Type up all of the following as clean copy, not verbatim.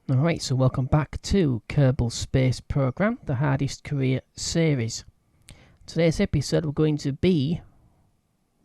Alright, so welcome back to Kerbal Space Program, the Hardest Career series. Today's episode we're going to be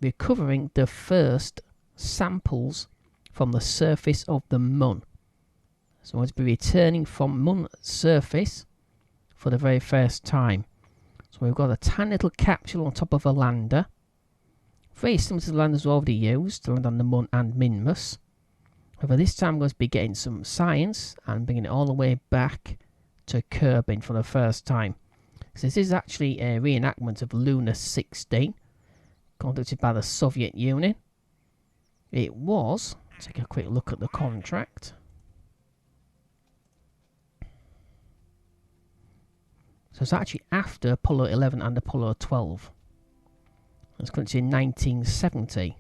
recovering the first samples from the surface of the Mun. So we're going to be returning from Mun surface for the very first time. So we've got a tiny little capsule on top of a lander, very similar to the landers we've already used, to land on the Mun and Minmus. However, this time I'm going to be getting some science and bringing it all the way back to Kerbin for the first time. So this is actually a reenactment of Luna 16, conducted by the Soviet Union. It was, take a quick look at the contract. So it's actually after Apollo 11 and Apollo 12. It's conducted in 1970.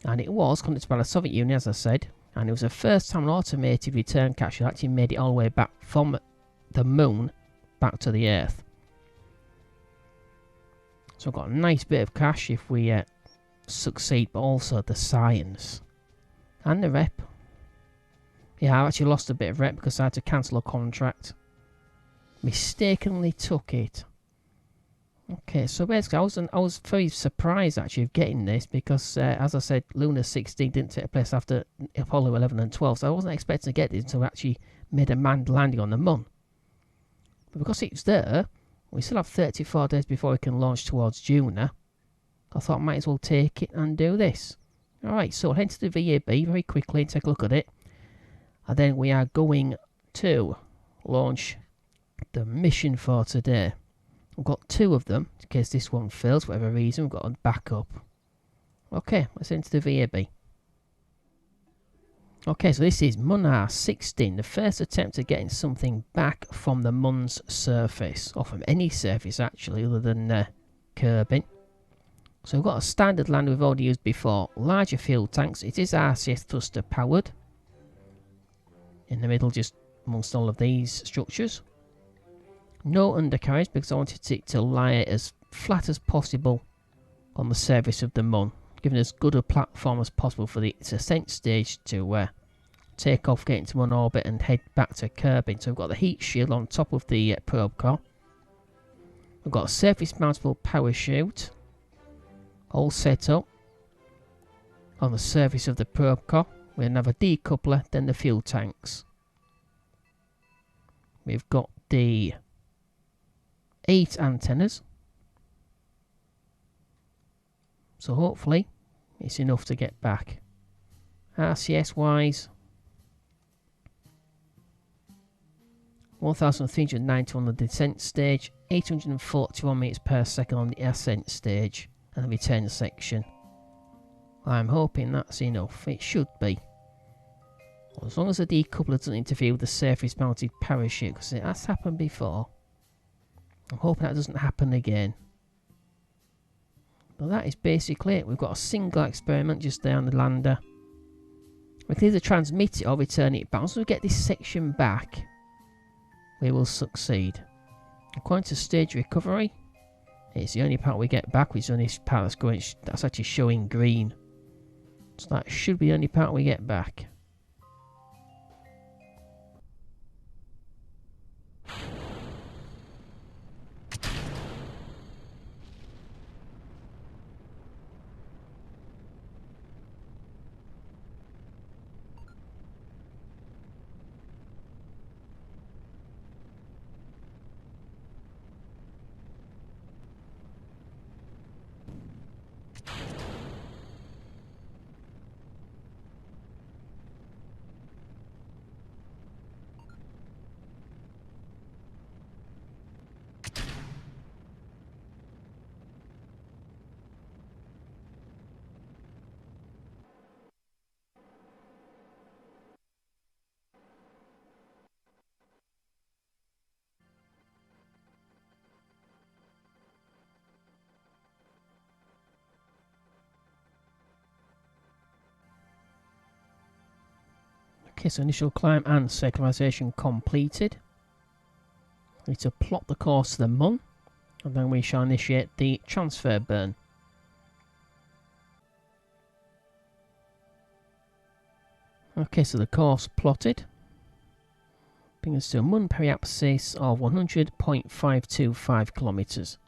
And it was conducted by the Soviet Union, as I said, and it was the first time an automated return capsule actually made it all the way back from the Moon back to the Earth. So I've got a nice bit of cash if we succeed, but also the science and the rep. Yeah, I actually lost a bit of rep because I had to cancel a contract. Mistakenly took it. Okay, so basically I was very surprised actually of getting this because as I said, Luna 16 didn't take place after Apollo 11 and 12, so I wasn't expecting to get this until we actually made a manned landing on the Mun. But because it's there, we still have 34 days before we can launch towards Juno. I thought I might as well take it and do this. Alright, so I'll head to the VAB very quickly and take a look at it. And then we are going to launch the mission for today. We've got two of them, in case this one fails for whatever reason. We've got a backup. Okay, let's enter the VAB. Okay, so this is Munar 16, the first attempt at getting something back from the Mun's surface, or from any surface actually, other than Kerbin. So we've got a standard lander we've already used before, larger fuel tanks. It is RCS thruster powered. In the middle, just amongst all of these structures. No undercarriage because I wanted it to lie as flat as possible on the surface of the Mun, giving as good a platform as possible for its ascent stage to take off, get into Mun orbit and head back to Kerbin. So we've got the heat shield on top of the probe core. We've got a surface mountable parachute all set up on the surface of the probe core. We then have a decoupler, then the fuel tanks. We've got the 8 antennas, so hopefully it's enough to get back. RCS wise, 1390 on the descent stage, 841 meters per second on the ascent stage and the return section. I'm hoping that's enough. It should be, as long as the decoupler doesn't interfere with the surface mounted parachute, because it has happened before. I'm hoping that doesn't happen again. But that is basically it. We've got a single experiment just there on the lander. We can either transmit it or return it back. Once we get this section back, we will succeed. According to stage recovery, it's the only part we get back, which is the only part that's actually showing green. So that should be the only part we get back. Okay, so initial climb and circularization completed. We need to plot the course to the Mun, and then we shall initiate the transfer burn. Okay, so the course plotted. Bring us to a Mun periapsis of 100.525 kilometres.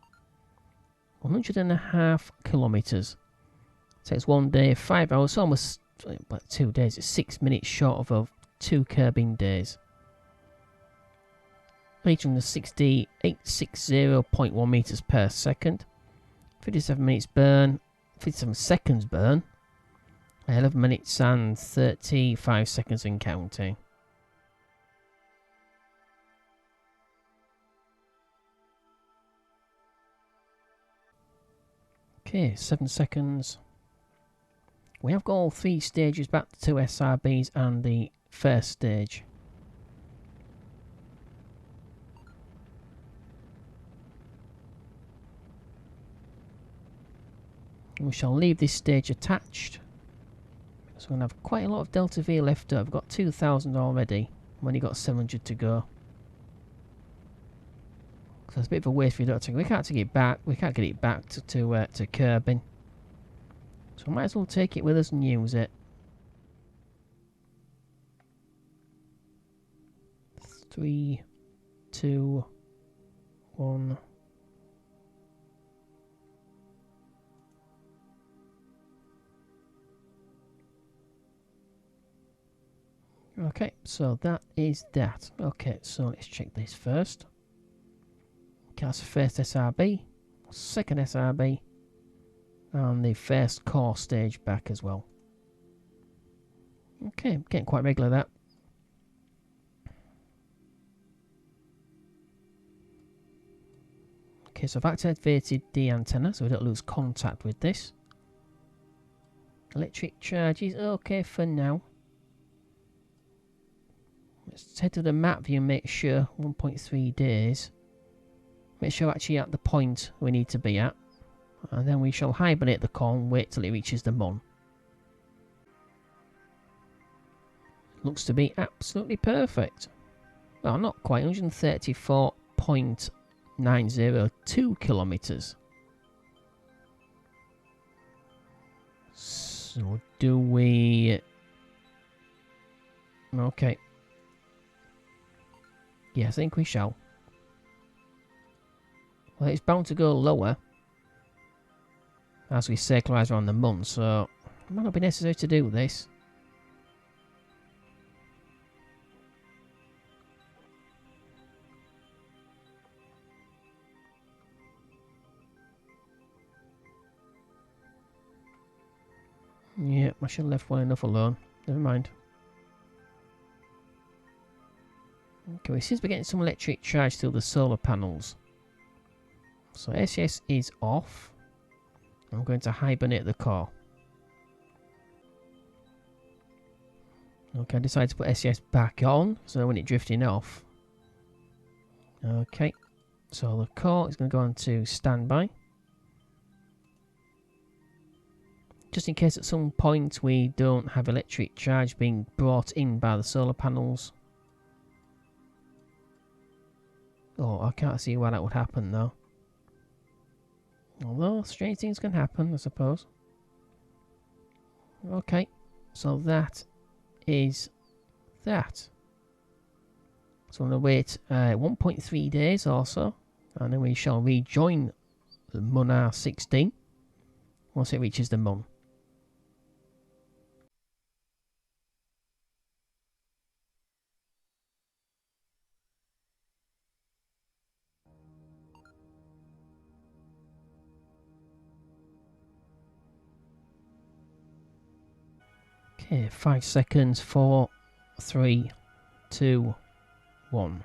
100.5 kilometres. Takes 1 day, 5 hours, almost about 2 days. It's 6 minutes short of 2 Kerbing days. 860.1 metres per second. 57 minutes burn. 57 seconds burn. 11 minutes and 35 seconds and counting. Okay, 7 seconds. We have got all 3 stages back, the 2 SRBs and the first stage. We shall leave this stage attached. So we're going to have quite a lot of Delta V left over. We've got 2,000 already. We've only got 700 to go. So it's a bit of a waste if we don't take it. We can't take it back. We can't get it back to Kerbin. So we might as well take it with us and use it. 3, 2, 1. Okay, so that is that. Okay, so let's check this first. Okay, that's the first SRB, second SRB, and the first core stage back as well. Okay, getting quite regular that. Okay, so I've activated the antenna so we don't lose contact with this. Electric charge is okay for now. Let's head to the map view and make sure 1.3 days. Make sure we're actually at the point we need to be at. And then we shall hibernate the core and wait till it reaches the Mun. Looks to be absolutely perfect. Well, not quite, 134.902 kilometres. So do we... Okay. Yeah, I think we shall. Well, it's bound to go lower as we circularise around the Mun, so it might not be necessary to do this. Yeah, I should have left well enough alone. Never mind. Okay, we seem to be getting some electric charge through the solar panels. So SES is off. I'm going to hibernate the core. Okay, I decided to put SES back on, so when it's drifting off. Okay, so the core is going to go on to standby. Just in case at some point we don't have electric charge being brought in by the solar panels. Oh, I can't see why that would happen though. Although strange things can happen, I suppose. Okay, so that is that. So I'm going to wait 1.3 days or so, and then we shall rejoin the Munar 16 once it reaches the Mun. Okay, 5 seconds, 4, 3, 2, 1.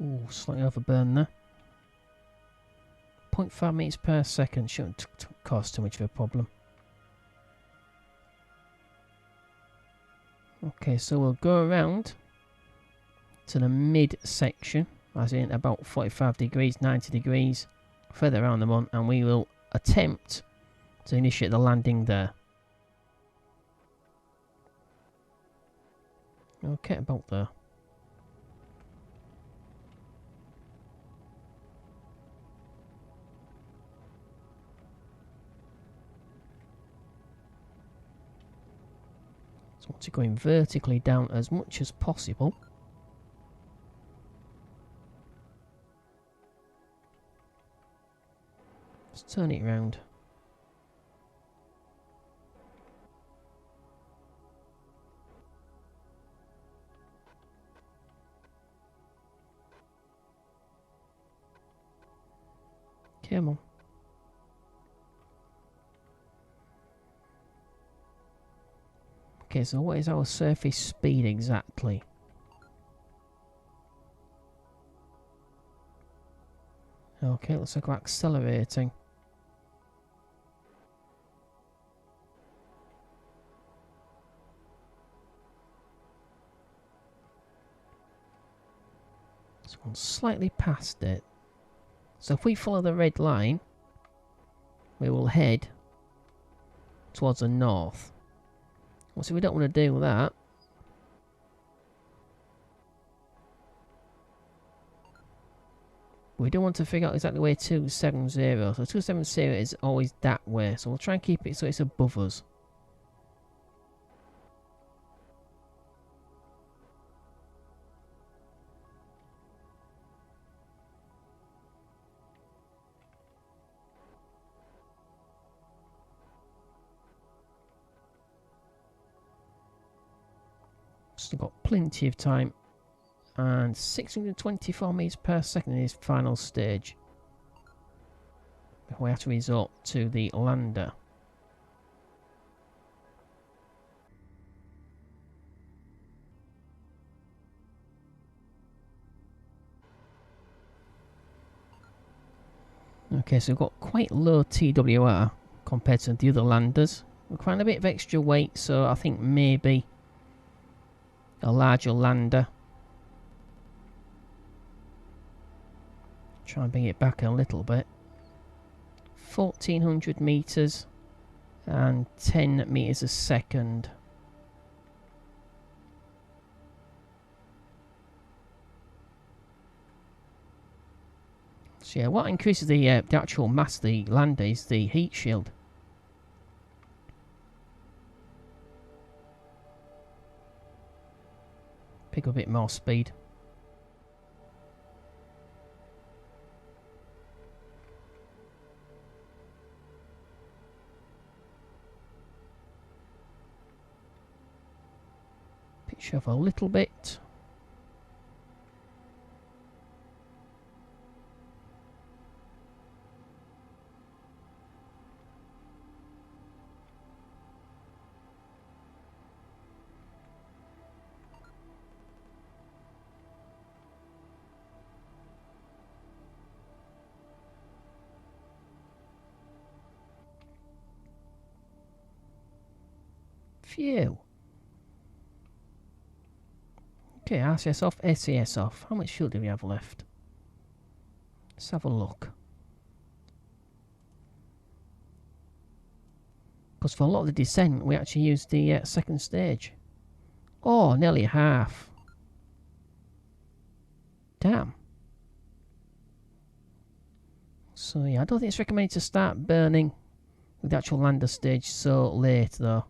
Ooh, slightly overburned there. 0.5 meters per second shouldn't cause too much of a problem. Okay, so we'll go around to the mid section, as in about 45 degrees, 90 degrees, further around the Mun, and we will attempt to initiate the landing there. Okay, about there. So I want to go in vertically down as much as possible. Let's turn it round. Come on. Okay, so what is our surface speed exactly? Okay, looks like we're accelerating. So I'm slightly past it. So if we follow the red line, we will head towards the north. Well, so we don't want to do that. We don't want to figure out exactly where 270. So 270 is always that way. So we'll try and keep it so it's above us. Still got plenty of time. And 624 meters per second in his final stage. We have to resort to the lander. Okay, so we've got quite low TWR compared to the other landers. We're quite a bit of extra weight, so I think maybe a larger lander. Try and bring it back a little bit. 1400 meters and 10 meters a second. So yeah, what increases the actual mass of the lander is the heat shield. Pick up a bit more speed. Pitch up a little bit. Phew. Okay, RCS off, SAS off. How much fuel do we have left? Let's have a look. Because for a lot of the descent, we actually used the second stage. Oh, nearly half. Damn. So yeah, I don't think it's recommended to start burning with the actual lander stage so late though.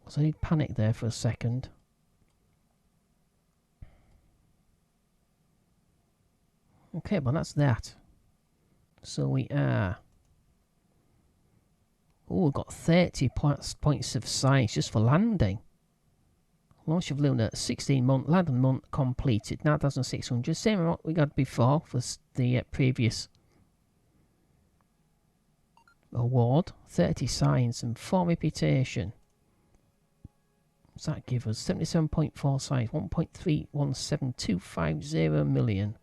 So I did panic there for a second. Okay, well that's that. So we are... Oh, we've got 30 points of science just for landing. Launch of Lunar, 16-month, landing month completed, 9,600. Same amount we got before for the previous award. 30 science and 4 reputation. What's that give us? 77.4 science, 1.317250 million.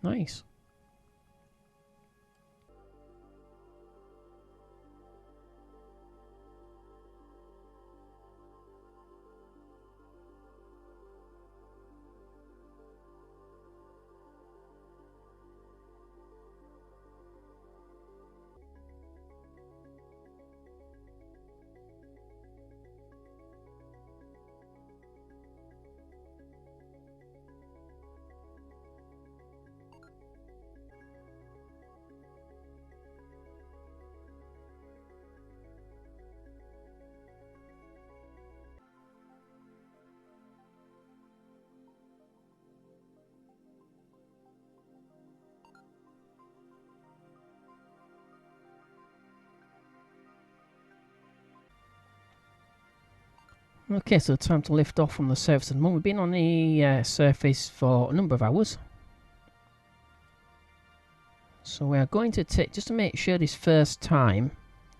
Nice. Okay, so time to lift off from the surface of the moon. We've been on the surface for a number of hours. So we are going to take, just to make sure this first time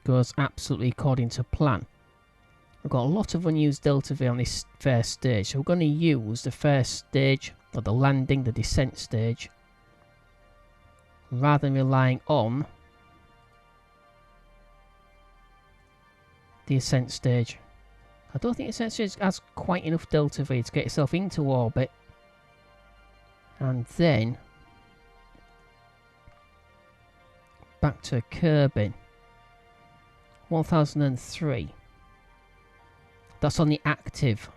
goes absolutely according to plan. We've got a lot of unused delta V on this first stage, so we're going to use the first stage, or the landing, the descent stage, rather than relying on the ascent stage. I don't think the ascent stage has quite enough delta V to get itself into orbit, and then back to Kerbin. 1003. That's on the active.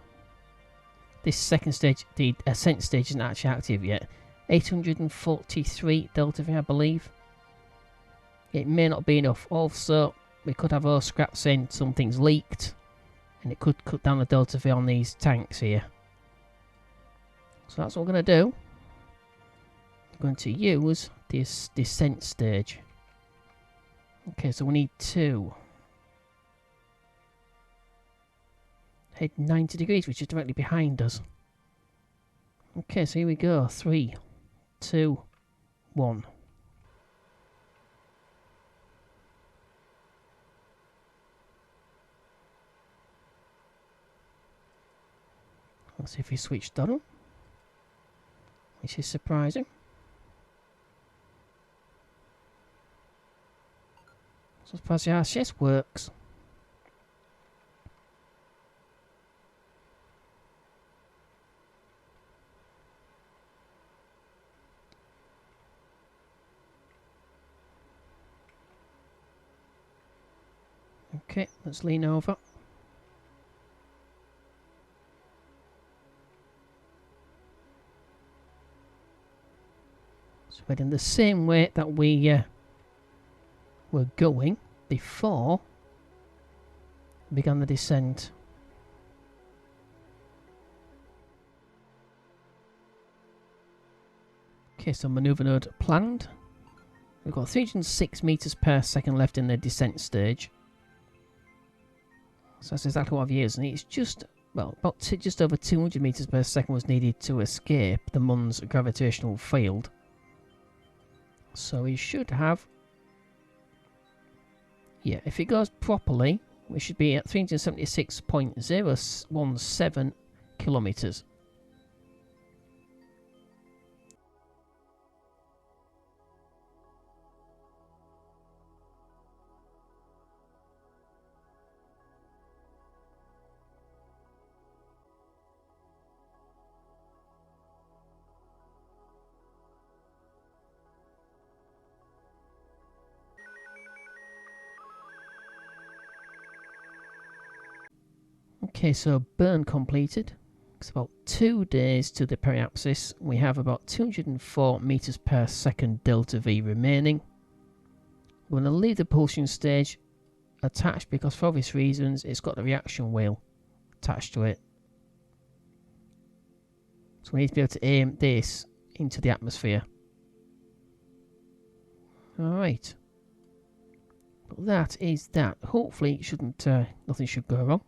This second stage, the ascent stage, isn't actually active yet. 843 delta V, I believe. It may not be enough. Also, we could have our scrap saying something's leaked, and it could cut down the delta V on these tanks here. So that's what we're going to do. We're going to use this descent stage. Okay, so we need to head 90 degrees, which is directly behind us. Okay, so here we go. 3, 2, 1. Let's see if we switched on, which is surprising. So surprised the RCS works. Okay, let's lean over. So we're in the same way that we were going before we began the descent. Okay, so manoeuvre node planned. We've got 306 meters per second left in the descent stage. So that's exactly what I've used, and it's just, well, about just over 200 meters per second was needed to escape the Mun's gravitational field. So we should have, yeah, if it goes properly, we should be at 376.017 kilometers. Okay, so burn completed. It's about 2 days to the periapsis. We have about 204 meters per second delta V remaining. We're going to leave the propulsion stage attached because for obvious reasons it's got the reaction wheel attached to it. So we need to be able to aim this into the atmosphere. Alright. But that is that. Hopefully it shouldn't, nothing should go wrong.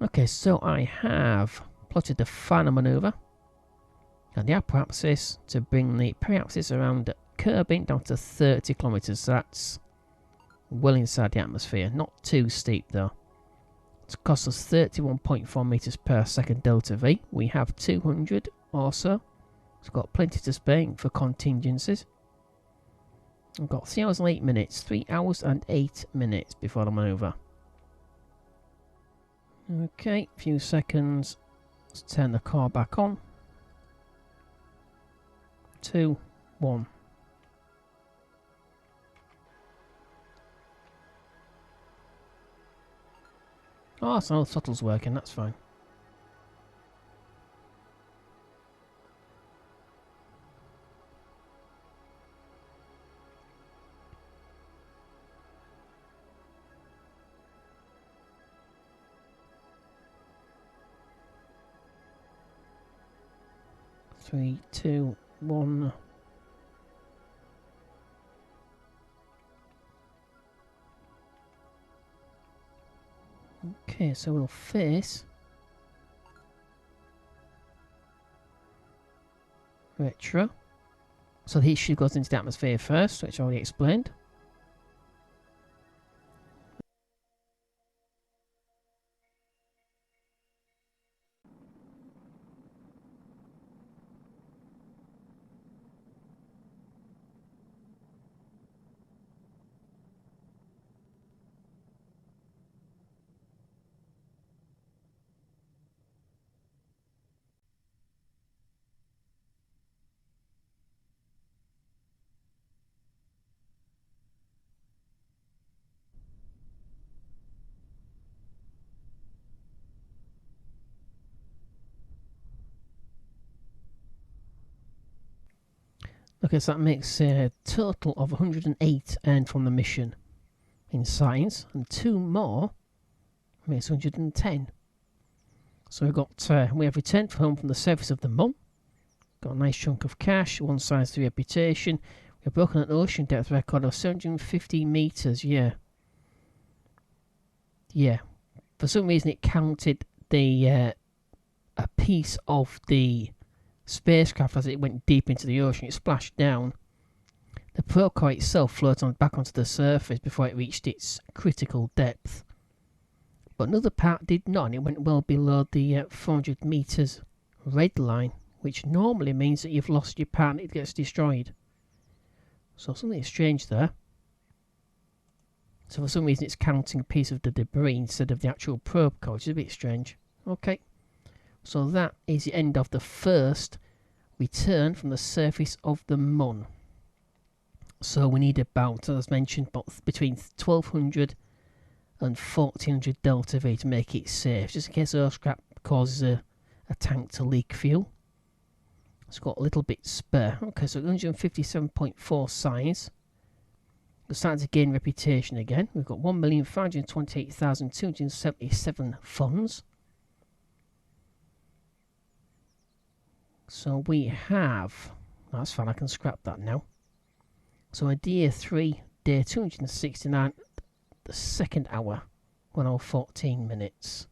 Okay, so I have plotted the final manoeuvre and the apoapsis to bring the periapsis around Kerbin down to 30 kilometers. So that's well inside the atmosphere. Not too steep though. It's cost us 31.4 meters per second delta V. We have 200 or so. It's got plenty to spare for contingencies. We've got 3 hours and 8 minutes. 3 hours and 8 minutes before the manoeuvre. Okay, a few seconds. Let's turn the car back on. 2, 1. Oh, so the throttle's working, that's fine. 3, 2, 1. Okay, so we'll face retro. So the heat shield goes into the atmosphere first, which I already explained. Okay, so that makes a total of 108 earned from the mission in science, and 2 more makes 110. So we have returned home from the surface of the moon. Got a nice chunk of cash, 1 size 3 reputation. We've broken an ocean depth record of 750 meters. Yeah. For some reason, it counted a piece of the spacecraft as it went deep into the ocean. It splashed down. The probe core itself floated back onto the surface before it reached its critical depth. But another part did not, and it went well below the 400 meters red line, which normally means that you've lost your part and it gets destroyed. So something strange there. So for some reason it's counting a piece of the debris instead of the actual probe core, which is a bit strange. Okay. So that is the end of the first return from the surface of the moon. So we need about, as mentioned, between 1200 and 1400 delta V to make it safe, just in case the scrap causes a tank to leak fuel. It's got a little bit spare. Okay, so 157.4 size. We're starting to gain reputation again. We've got 1,528,277 funds. So we have, that's fine, I can scrap that now. So a day 3, day 269, the second hour, 1 hour 14 minutes.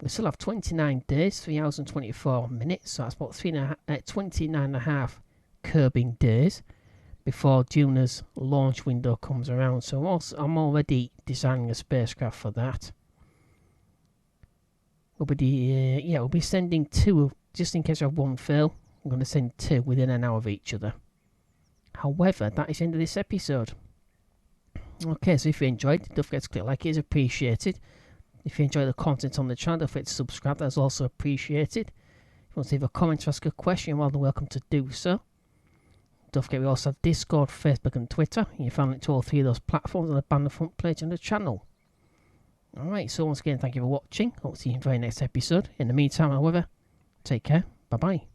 We still have 29 days, 3 hours and 24 minutes, so that's about 29.5 curbing days before Juna's launch window comes around. So I'm already designing a spacecraft for that. We'll be sending 2, just in case I have 1 fail. I'm going to send 2 within an hour of each other. However, that is the end of this episode. Okay, so if you enjoyed, don't forget to click like, it is appreciated. If you enjoy the content on the channel, don't forget to subscribe, that's also appreciated. If you want to leave a comment or ask a question, you're more than welcome to do so. Don't forget we also have Discord, Facebook and Twitter. You can find link to all 3 of those platforms on the banner front page on the channel. Alright, so once again, thank you for watching. Hope to see you in the very next episode. In the meantime, however, take care. Bye-bye.